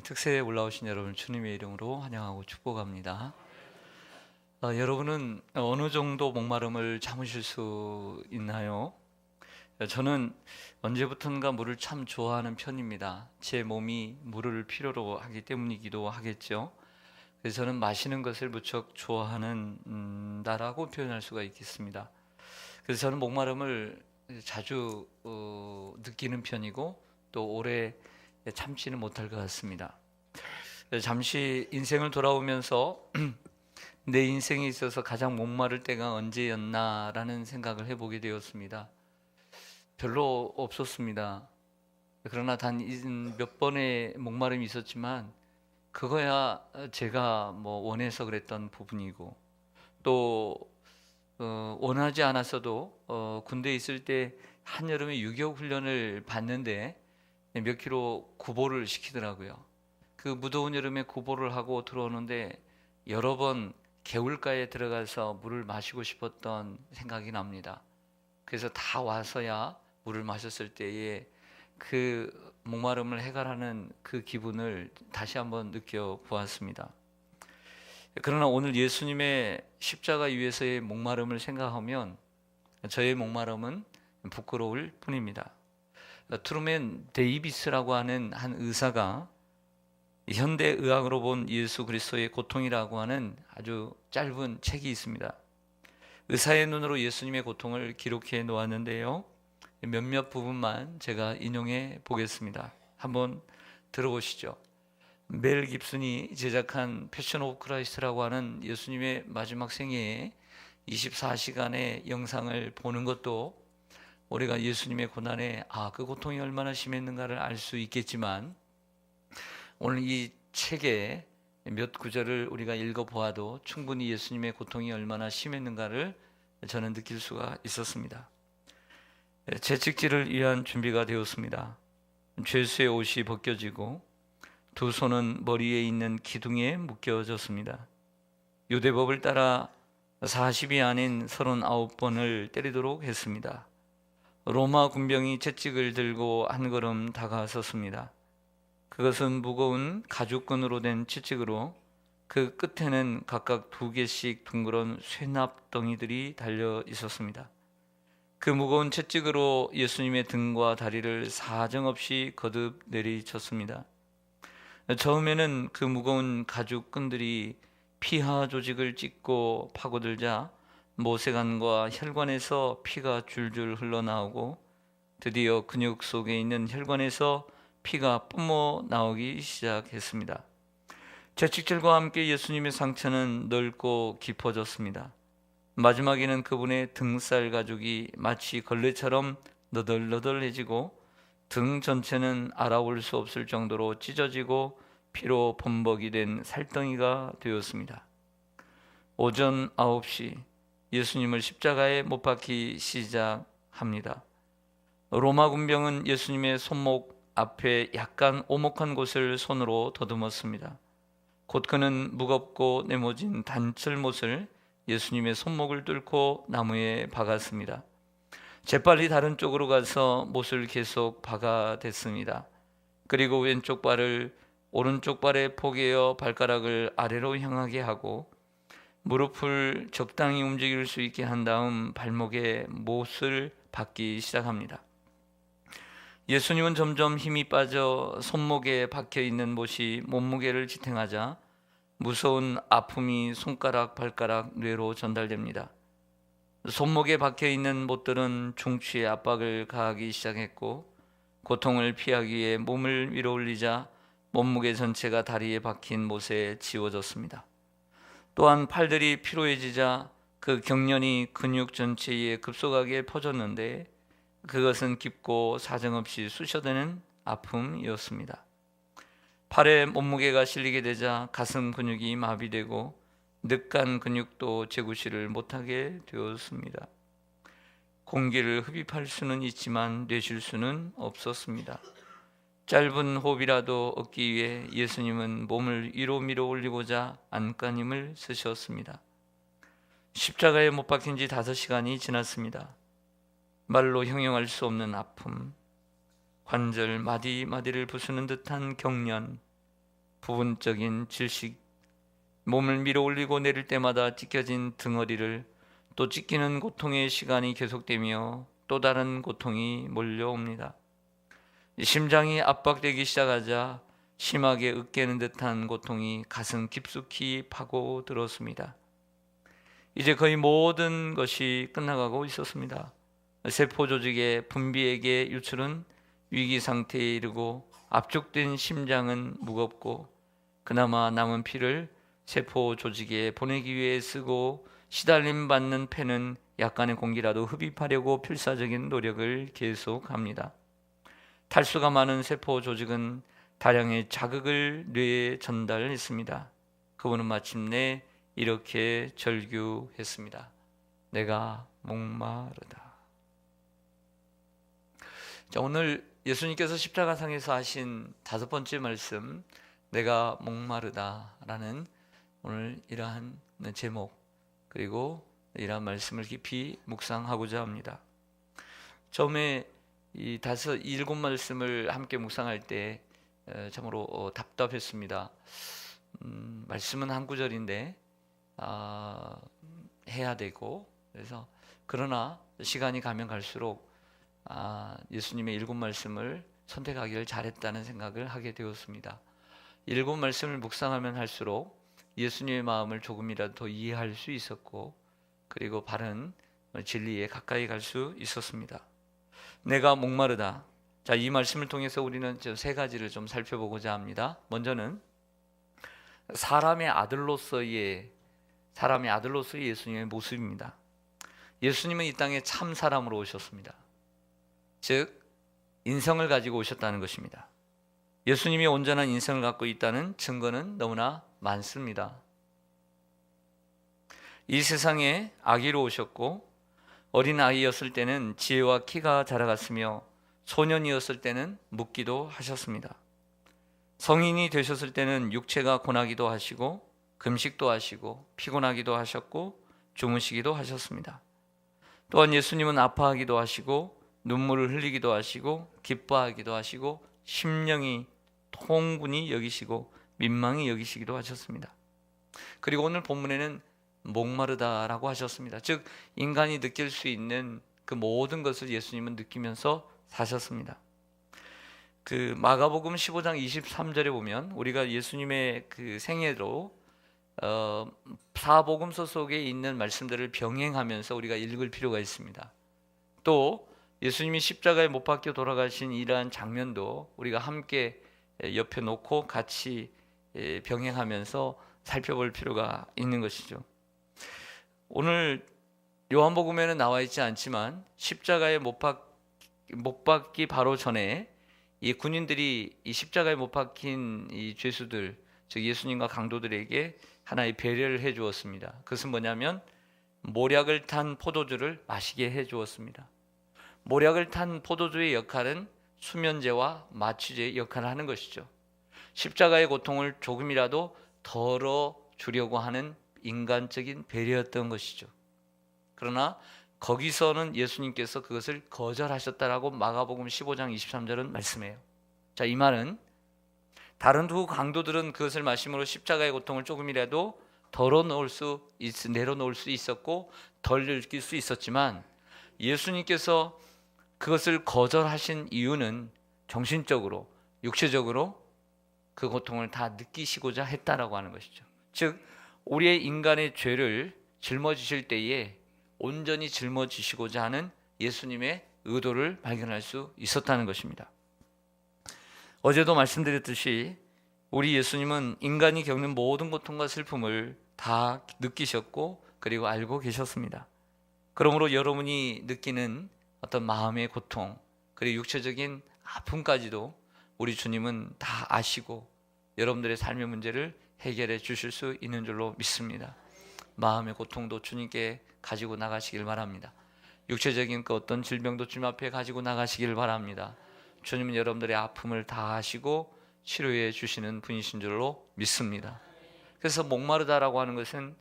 특세에 올라오신 여러분 주님의 이름으로 환영하고 축복합니다. 여러분은 어느 정도 목마름을 참으실 수 있나요? 저는 언제부턴가 물을 참 좋아하는 편입니다. 제 몸이 물을 필요로 하기 때문이기도 하겠죠. 그래서 저는 마시는 것을 무척 좋아하는다라고 표현할 수가 있겠습니다. 그래서 저는 목마름을 자주 느끼는 편이고 또 오래 참지는 못할 것 같습니다. 잠시 인생을 돌아오면서 내 인생에 있어서 가장 목마를 때가 언제였나라는 생각을 해보게 되었습니다. 별로 없었습니다. 그러나 단 몇 번의 목마름이 있었지만 그거야 제가 원해서 그랬던 부분이고 또 원하지 않았어도 군대에 있을 때 한여름에 유격 훈련을 받는데 몇 킬로 구보를 시키더라고요. 그 무더운 여름에 구보를 하고 들어오는데 여러 번 개울가에 들어가서 물을 마시고 싶었던 생각이 납니다. 그래서 다 와서야 물을 마셨을 때에 그 목마름을 해결하는 그 기분을 다시 한번 느껴보았습니다. 그러나 오늘 예수님의 십자가 위에서의 목마름을 생각하면 저의 목마름은 부끄러울 뿐입니다. 트루맨 데이비스라고 하는 한 의사가 현대 의학으로 본 예수 그리스도의 고통이라고 하는 아주 짧은 책이 있습니다. 의사의 눈으로 예수님의 고통을 기록해 놓았는데요. 몇몇 부분만 제가 인용해 보겠습니다. 한번 들어보시죠. 멜 깁슨이 제작한 패션 오브 크라이스트라고 하는 예수님의 마지막 생애의 24시간의 영상을 보는 것도 우리가 예수님의 고난에 그 고통이 얼마나 심했는가를 알 수 있겠지만 오늘 이 책의 몇 구절을 우리가 읽어보아도 충분히 예수님의 고통이 얼마나 심했는가를 저는 느낄 수가 있었습니다. 채찍질을 위한 준비가 되었습니다. 죄수의 옷이 벗겨지고 두 손은 머리에 있는 기둥에 묶여졌습니다. 유대법을 따라 40이 아닌 39번을 때리도록 했습니다. 로마 군병이 채찍을 들고 한 걸음 다가섰습니다. 그것은 무거운 가죽끈으로 된 채찍으로 그 끝에는 각각 2개씩 둥그런 쇠납덩이들이 달려 있었습니다. 그 무거운 채찍으로 예수님의 등과 다리를 사정없이 거듭 내리쳤습니다. 처음에는 그 무거운 가죽끈들이 피하 조직을 찢고 파고들자 모세관과 혈관에서 피가 줄줄 흘러나오고 드디어 근육 속에 있는 혈관에서 피가 뿜어 나오기 시작했습니다. 채찍질과 함께 예수님의 상처는 넓고 깊어졌습니다. 마지막에는 그분의 등살 가죽이 마치 걸레처럼 너덜너덜해지고 등 전체는 알아볼 수 없을 정도로 찢어지고 피로 범벅이 된 살덩이가 되었습니다. 오전 9시 예수님을 십자가에 못 박기 시작합니다. 로마 군병은 예수님의 손목 앞에 약간 오목한 곳을 손으로 더듬었습니다. 곧 그는 무겁고 네모진 단철못을 예수님의 손목을 뚫고 나무에 박았습니다. 재빨리 다른 쪽으로 가서 못을 계속 박아댔습니다. 그리고 왼쪽 발을 오른쪽 발에 포개어 발가락을 아래로 향하게 하고 무릎을 적당히 움직일 수 있게 한 다음 발목에 못을 박기 시작합니다. 예수님은 점점 힘이 빠져 손목에 박혀있는 못이 몸무게를 지탱하자 무서운 아픔이 손가락, 발가락, 뇌로 전달됩니다. 손목에 박혀있는 못들은 중추에 압박을 가하기 시작했고 고통을 피하기 위해 몸을 위로 올리자 몸무게 전체가 다리에 박힌 못에 지워졌습니다. 또한 팔들이 피로해지자 그 경련이 근육 전체에 급속하게 퍼졌는데 그것은 깊고 사정없이 쑤셔대는 아픔이었습니다. 팔에 몸무게가 실리게 되자 가슴 근육이 마비되고 늑간 근육도 재구시를 못하게 되었습니다. 공기를 흡입할 수는 있지만 내쉴 수는 없었습니다. 짧은 호흡이라도 얻기 위해 예수님은 몸을 위로 밀어 올리고자 안간힘을 쓰셨습니다. 십자가에 못 박힌 지 5시간이 지났습니다. 말로 형용할 수 없는 아픔, 관절 마디마디를 부수는 듯한 경련, 부분적인 질식, 몸을 밀어 올리고 내릴 때마다 찢겨진 등허리를, 또 찢기는 고통의 시간이 계속되며 또 다른 고통이 몰려옵니다. 심장이 압박되기 시작하자 심하게 으깨는 듯한 고통이 가슴 깊숙이 파고들었습니다. 이제 거의 모든 것이 끝나가고 있었습니다. 세포 조직의 분비액의 유출은 위기 상태에 이르고 압축된 심장은 무겁고 그나마 남은 피를 세포 조직에 보내기 위해 쓰고 시달림 받는 폐는 약간의 공기라도 흡입하려고 필사적인 노력을 계속합니다. 탈수가 많은 세포 조직은 다량의 자극을 뇌에 전달했습니다. 그분은 마침내 이렇게 절규했습니다. 내가 목마르다. 자, 오늘 예수님께서 십자가상에서 하신 5번째 말씀, 내가 목마르다라는 오늘 이러한 제목, 그리고 이러한 말씀을 깊이 묵상하고자 합니다. 처음에 이 7 말씀을 함께 묵상할 때 참으로 답답했습니다. 말씀은 한 구절인데 해야 되고, 그래서 그러나 시간이 가면 갈수록 예수님의 7 말씀을 선택하기를 잘했다는 생각을 하게 되었습니다. 7 말씀을 묵상하면 할수록 예수님의 마음을 조금이라도 더 이해할 수 있었고, 그리고 바른 진리에 가까이 갈 수 있었습니다. 내가 목마르다. 자, 이 말씀을 통해서 우리는 3가지를 좀 살펴보고자 합니다. 먼저는 사람의 아들로서의 예수님의 모습입니다. 예수님은 이 땅에 참 사람으로 오셨습니다. 즉 인성을 가지고 오셨다는 것입니다. 예수님이 온전한 인성을 갖고 있다는 증거는 너무나 많습니다. 이 세상에 아기로 오셨고, 어린 아이였을 때는 지혜와 키가 자라갔으며 소년이었을 때는 묻기도 하셨습니다. 성인이 되셨을 때는 육체가 고나기도 하시고 금식도 하시고 피곤하기도 하셨고 주무시기도 하셨습니다. 또한 예수님은 아파하기도 하시고 눈물을 흘리기도 하시고 기뻐하기도 하시고 심령이 통분히 여기시고 민망히 여기시기도 하셨습니다. 그리고 오늘 본문에는 목마르다라고 하셨습니다. 즉 인간이 느낄 수 있는 그 모든 것을 예수님은 느끼면서 사셨습니다. 그 마가복음 15장 23절에 보면 우리가 예수님의 그 생애로 사복음서 속에 있는 말씀들을 병행하면서 우리가 읽을 필요가 있습니다. 또 예수님이 십자가에 못 박혀 돌아가신 이러한 장면도 우리가 함께 옆에 놓고 같이 병행하면서 살펴볼 필요가 있는 것이죠. 오늘 요한복음에는 나와 있지 않지만 십자가에 못 박기 바로 전에 이 군인들이 이 십자가에 못 박힌 이 죄수들, 즉 예수님과 강도들에게 하나의 배려를 해 주었습니다. 그것은 뭐냐면 모략을 탄 포도주를 마시게 해 주었습니다. 모략을 탄 포도주의 역할은 수면제와 마취제의 역할을 하는 것이죠. 십자가의 고통을 조금이라도 덜어 주려고 하는 인간적인 배려였던 것이죠. 그러나 거기서는 예수님께서 그것을 거절하셨다라고 마가복음 15장 23절은 말씀해요. 자, 이 말은 다른 두 강도들은 그것을 마심으로 십자가의 고통을 조금이라도 내려놓을 수 있었고 덜 느낄 수 있었지만, 예수님께서 그것을 거절하신 이유는 정신적으로, 육체적으로 그 고통을 다 느끼시고자 했다라고 하는 것이죠. 즉 우리의 인간의 죄를 짊어지실 때에 온전히 짊어지시고자 하는 예수님의 의도를 발견할 수 있었다는 것입니다. 어제도 말씀드렸듯이 우리 예수님은 인간이 겪는 모든 고통과 슬픔을 다 느끼셨고 그리고 알고 계셨습니다. 그러므로 여러분이 느끼는 어떤 마음의 고통, 그리고 육체적인 아픔까지도 우리 주님은 다 아시고 여러분들의 삶의 문제를 해결해 주실 수 있는 줄로 믿습니다. 마음의 고통도 주님께 가지고 나가시길 바랍니다. 육체적인 그 어떤 질병도 주님 앞에 가지고 나가시길 바랍니다. 주님은 여러분들의 아픔을 다 아시고 치료해 주시는 분이신 줄로 믿습니다. 그래서 목마르다라고 하는 것은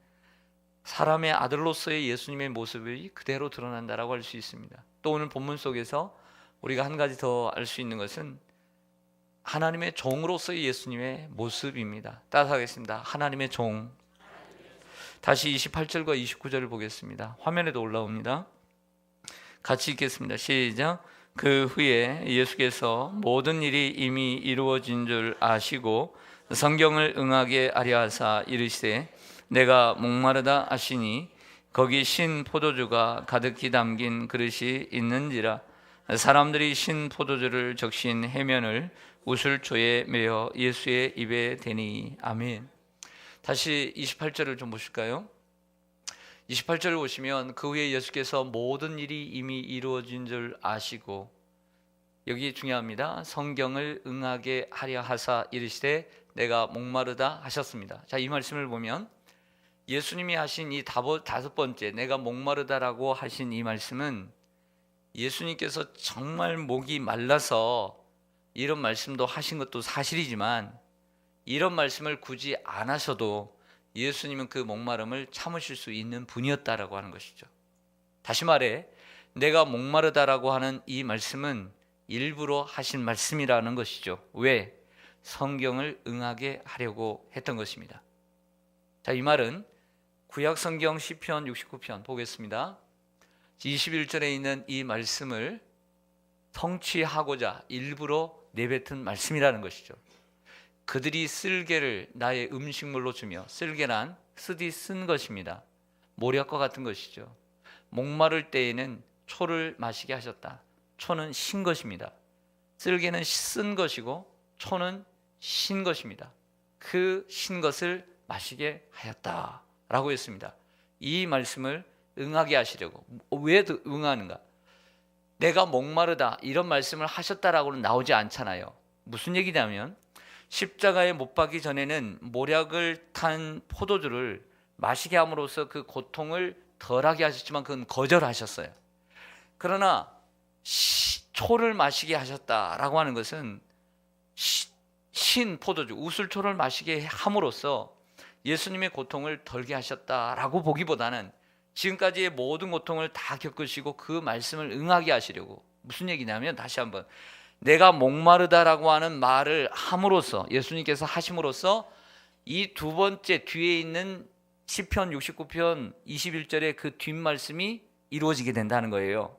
사람의 아들로서의 예수님의 모습이 그대로 드러난다라고 할 수 있습니다. 또 오늘 본문 속에서 우리가 한 가지 더 알 수 있는 것은 하나님의 종으로서의 예수님의 모습입니다. 따라하겠습니다. 하나님의 종. 다시 28절과 29절을 보겠습니다. 화면에도 올라옵니다. 같이 읽겠습니다. 시작. 그 후에 예수께서 모든 일이 이미 이루어진 줄 아시고 성경을 응하게 하려 하사 이르시되 내가 목마르다 하시니 거기 신 포도주가 가득히 담긴 그릇이 있는지라. 사람들이 신 포도주를 적신 해면을 우슬초에 메어 예수의 입에 대니. 아멘. 다시 28절을 좀 보실까요? 28절을 보시면 그 후에 예수께서 모든 일이 이미 이루어진 줄 아시고, 여기 중요합니다. 성경을 응하게 하려 하사 이르시되 내가 목마르다 하셨습니다. 자, 이 말씀을 보면 예수님이 하신 이 다섯 번째 내가 목마르다라고 하신 이 말씀은 예수님께서 정말 목이 말라서 이런 말씀도 하신 것도 사실이지만 이런 말씀을 굳이 안 하셔도 예수님은 그 목마름을 참으실 수 있는 분이었다라고 하는 것이죠. 다시 말해 내가 목마르다라고 하는 이 말씀은 일부러 하신 말씀이라는 것이죠. 왜? 성경을 응하게 하려고 했던 것입니다. 자, 이 말은 구약성경 시편 69편 보겠습니다. 21절에 있는 이 말씀을 성취하고자 일부러 내뱉은 말씀이라는 것이죠. 그들이 쓸개를 나의 음식물로 주며, 쓸개란 쓰디 쓴 것입니다. 모략과 같은 것이죠. 목마를 때에는 초를 마시게 하셨다. 초는 신 것입니다. 쓸개는 쓴 것이고 초는 신 것입니다. 그 신 것을 마시게 하였다라고 했습니다. 이 말씀을 응하게 하시려고. 왜 응하는가? 내가 목마르다 이런 말씀을 하셨다라고는 나오지 않잖아요. 무슨 얘기냐면 십자가에 못 박기 전에는 모략을 탄 포도주를 마시게 함으로써 그 고통을 덜하게 하셨지만 그건 거절하셨어요. 그러나 초를 마시게 하셨다라고 하는 것은 신 포도주, 우슬초를 마시게 함으로써 예수님의 고통을 덜게 하셨다라고 보기보다는 지금까지의 모든 고통을 다 겪으시고 그 말씀을 응하게 하시려고. 무슨 얘기냐면 다시 한번 내가 목마르다라고 하는 말을 함으로써, 예수님께서 하심으로써 이 두 번째 뒤에 있는 시편 69편 21절의 그 뒷말씀이 이루어지게 된다는 거예요.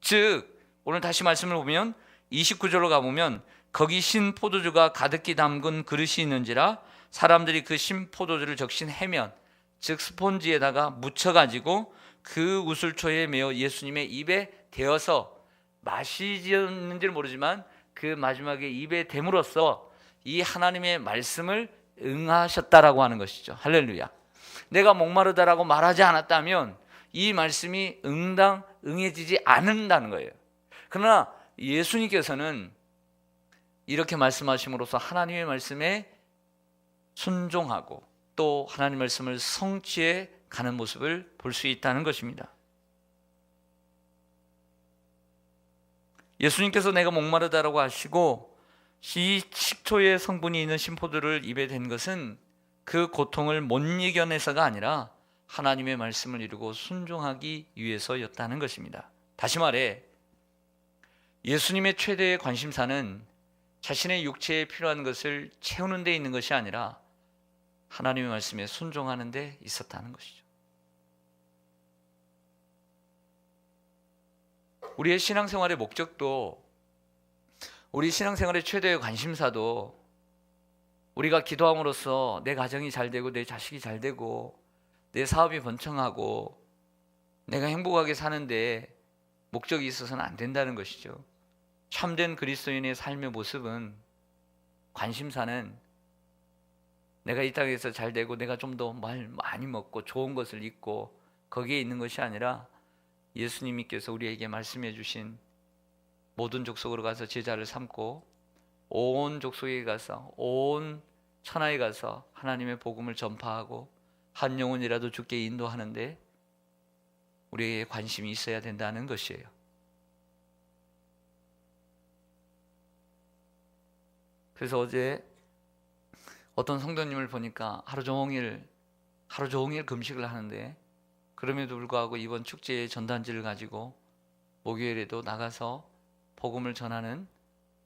즉 오늘 다시 말씀을 보면 29절로 가보면 거기 신 포도주가 가득히 담근 그릇이 있는지라. 사람들이 그 신 포도주를 적신 해면, 즉 스폰지에다가 묻혀가지고 그 우슬초에 메어 예수님의 입에 대어서 마시지는지는 모르지만 그 마지막에 입에 댐으로써 이 하나님의 말씀을 응하셨다라고 하는 것이죠. 할렐루야. 내가 목마르다라고 말하지 않았다면 이 말씀이 응해지지 않는다는 거예요. 그러나 예수님께서는 이렇게 말씀하심으로써 하나님의 말씀에 순종하고 또 하나님 말씀을 성취해 가는 모습을 볼 수 있다는 것입니다. 예수님께서 내가 목마르다라고 하시고 이 식초의 성분이 있는 신포도를 입에 댄 것은 그 고통을 못 이겨내서가 아니라 하나님의 말씀을 이루고 순종하기 위해서였다는 것입니다. 다시 말해 예수님의 최대의 관심사는 자신의 육체에 필요한 것을 채우는 데 있는 것이 아니라 하나님의 말씀에 순종하는 데 있었다는 것이죠. 우리의 신앙생활의 목적도, 우리 신앙생활의 최대의 관심사도 우리가 기도함으로써 내 가정이 잘 되고 내 자식이 잘 되고 내 사업이 번창하고 내가 행복하게 사는데 목적이 있어서는 안 된다는 것이죠. 참된 그리스도인의 삶의 모습은, 관심사는 내가 이 땅에서 잘 되고 내가 좀 더 많이 먹고 좋은 것을 입고 거기에 있는 것이 아니라 예수님께서 우리에게 말씀해 주신 모든 족속으로 가서 제자를 삼고 온 족속에 가서 온 천하에 가서 하나님의 복음을 전파하고 한 영혼이라도 죽게 인도하는데 우리에게 관심이 있어야 된다는 것이에요. 그래서 어제 어떤 성도님을 보니까 하루 종일 금식을 하는데 그럼에도 불구하고 이번 축제의 전단지를 가지고 목요일에도 나가서 복음을 전하는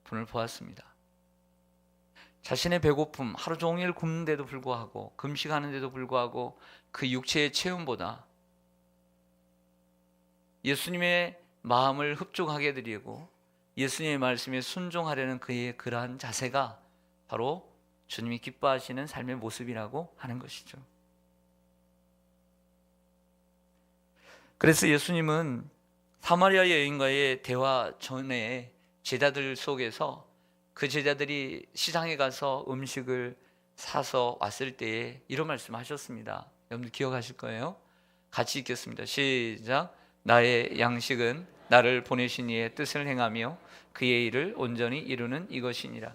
분을 보았습니다. 자신의 배고픔, 하루 종일 굶는데도 불구하고 금식하는데도 불구하고 그 육체의 체험보다 예수님의 마음을 흡족하게 드리고 예수님의 말씀에 순종하려는 그의 그러한 자세가 바로 주님이 기뻐하시는 삶의 모습이라고 하는 것이죠. 그래서 예수님은 사마리아 여인과의 대화 전에 제자들 속에서 그 제자들이 시장에 가서 음식을 사서 왔을 때에 이런 말씀하셨습니다. 여러분들 기억하실 거예요. 같이 읽겠습니다. 시작. 나의 양식은 나를 보내신 이의 뜻을 행하며 그의 일을 온전히 이루는 이것이니라.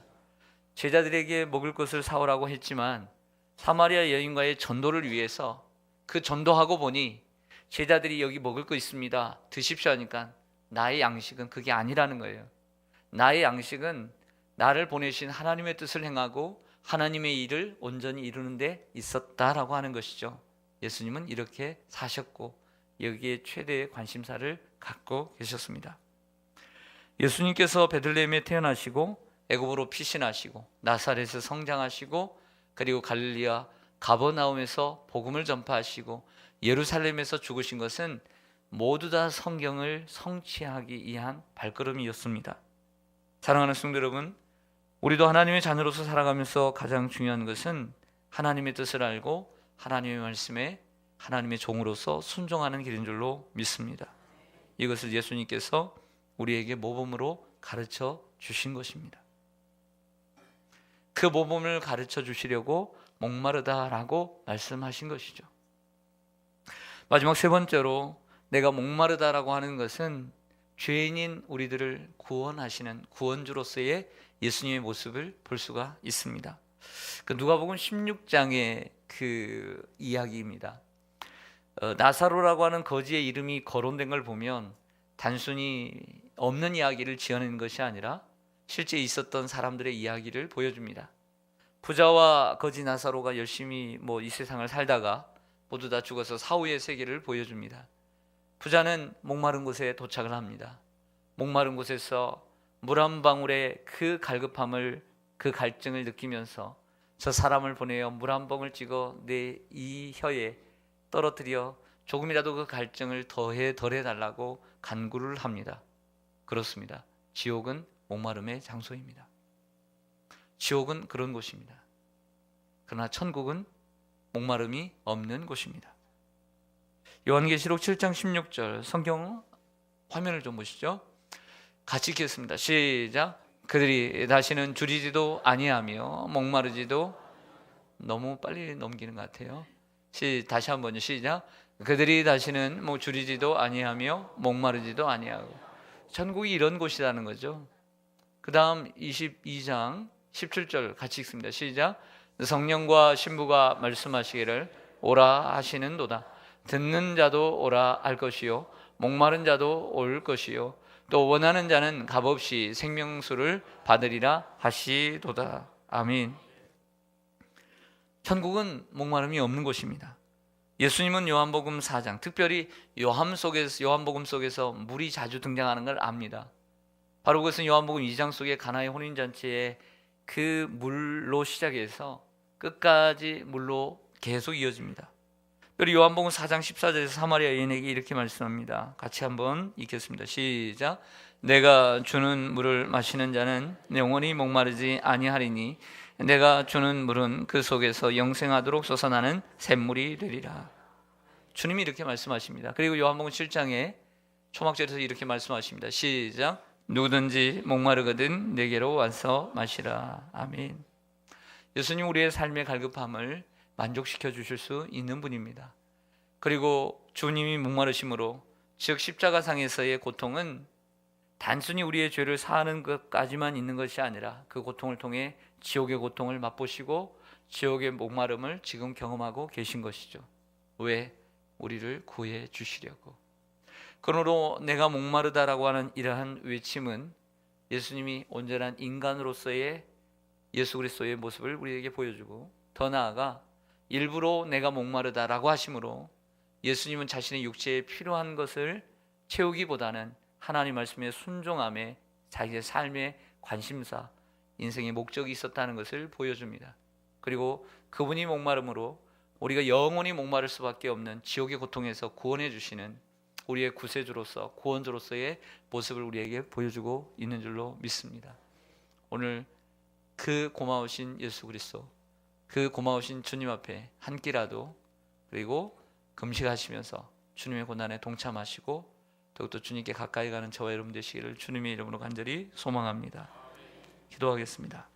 제자들에게 먹을 것을 사오라고 했지만 사마리아 여인과의 전도를 위해서 그 전도하고 보니 제자들이 여기 먹을 거 있습니다, 드십시오 하니까 나의 양식은 그게 아니라는 거예요. 나의 양식은 나를 보내신 하나님의 뜻을 행하고 하나님의 일을 온전히 이루는 데 있었다라고 하는 것이죠. 예수님은 이렇게 사셨고 여기에 최대의 관심사를 갖고 계셨습니다. 예수님께서 베들레헴에 태어나시고 애굽으로 피신하시고 나사렛에서 성장하시고 그리고 갈릴리와 가버나움에서 복음을 전파하시고 예루살렘에서 죽으신 것은 모두 다 성경을 성취하기 위한 발걸음이었습니다. 사랑하는 성도 여러분, 우리도 하나님의 자녀로서 살아가면서 가장 중요한 것은 하나님의 뜻을 알고 하나님의 말씀에 하나님의 종으로서 순종하는 길인 줄로 믿습니다. 이것을 예수님께서 우리에게 모범으로 가르쳐 주신 것입니다. 그 모범을 가르쳐 주시려고 목마르다라고 말씀하신 것이죠. 마지막 세 번째로 내가 목마르다라고 하는 것은 죄인인 우리들을 구원하시는 구원주로서의 예수님의 모습을 볼 수가 있습니다. 그 누가복음 16장의 그 이야기입니다. 나사로라고 하는 거지의 이름이 거론된 걸 보면 단순히 없는 이야기를 지어낸 것이 아니라 실제 있었던 사람들의 이야기를 보여줍니다. 부자와 거지 나사로가 열심히 이 세상을 살다가 모두 다 죽어서 사후의 세계를 보여줍니다. 부자는 목마른 곳에 도착을 합니다. 목마른 곳에서 물 한 방울의 그 갈급함을, 그 갈증을 느끼면서 저 사람을 보내어 물 한 방울 찍어 내 이 혀에 떨어뜨려 조금이라도 그 갈증을 덜해달라고 간구를 합니다. 그렇습니다. 지옥은 목마름의 장소입니다. 지옥은 그런 곳입니다. 그러나 천국은 목마름이 없는 곳입니다. 요한계시록 7장 16절 성경 화면을 좀 보시죠. 같이 읽겠습니다. 시작. 그들이 다시는 줄이지도 아니하며 목마르지도, 너무 빨리 넘기는 것 같아요. 다시 한번요. 시작. 그들이 다시는 줄이지도 아니하며 목마르지도 아니하고. 천국이 이런 곳이라는 거죠. 그 다음 22장 17절 같이 읽습니다. 시작. 성령과 신부가 말씀하시기를 오라 하시는도다. 듣는 자도 오라 할 것이요 목마른 자도 올 것이요 또 원하는 자는 값없이 생명수를 받으리라 하시도다. 아멘. 천국은 목마름이 없는 곳입니다. 예수님은 요한복음 4장, 특별히 요한복음 속에서 물이 자주 등장하는 걸 압니다. 바로 그것은 요한복음 2장 속의 가나의 혼인잔치에 그 물로 시작해서 끝까지 물로 계속 이어집니다. 그리고 요한복음 4장 14절에서 사마리아 여인에게 이렇게 말씀합니다. 같이 한번 읽겠습니다. 시작. 내가 주는 물을 마시는 자는 영원히 목마르지 아니하리니 내가 주는 물은 그 속에서 영생하도록 솟아나는 샘물이 되리라. 주님이 이렇게 말씀하십니다. 그리고 요한복음 7장에 초막절에서 이렇게 말씀하십니다. 시작. 누구든지 목마르거든 내게로 와서 마시라. 아멘. 예수님 우리의 삶의 갈급함을 만족시켜 주실 수 있는 분입니다. 그리고 주님이 목마르심으로, 즉 십자가상에서의 고통은 단순히 우리의 죄를 사하는 것까지만 있는 것이 아니라 그 고통을 통해 지옥의 고통을 맛보시고 지옥의 목마름을 지금 경험하고 계신 것이죠. 왜? 우리를 구해 주시려고. 그러므로 내가 목마르다라고 하는 이러한 외침은 예수님이 온전한 인간으로서의 예수 그리스도의 모습을 우리에게 보여주고, 더 나아가 일부러 내가 목마르다라고 하심으로 예수님은 자신의 육체에 필요한 것을 채우기보다는 하나님 말씀에 순종함에 자기의 삶의 관심사, 인생의 목적이 있었다는 것을 보여줍니다. 그리고 그분이 목마름으로 우리가 영원히 목마를 수밖에 없는 지옥의 고통에서 구원해 주시는 우리의 구세주로서 구원주로서의 모습을 우리에게 보여주고 있는 줄로 믿습니다. 오늘 그 고마우신 예수 그리스도, 그 고마우신 주님 앞에 한 끼라도, 그리고 금식하시면서 주님의 고난에 동참하시고 더욱더 주님께 가까이 가는 저와 여러분 되시기를 주님의 이름으로 간절히 소망합니다. 기도하겠습니다.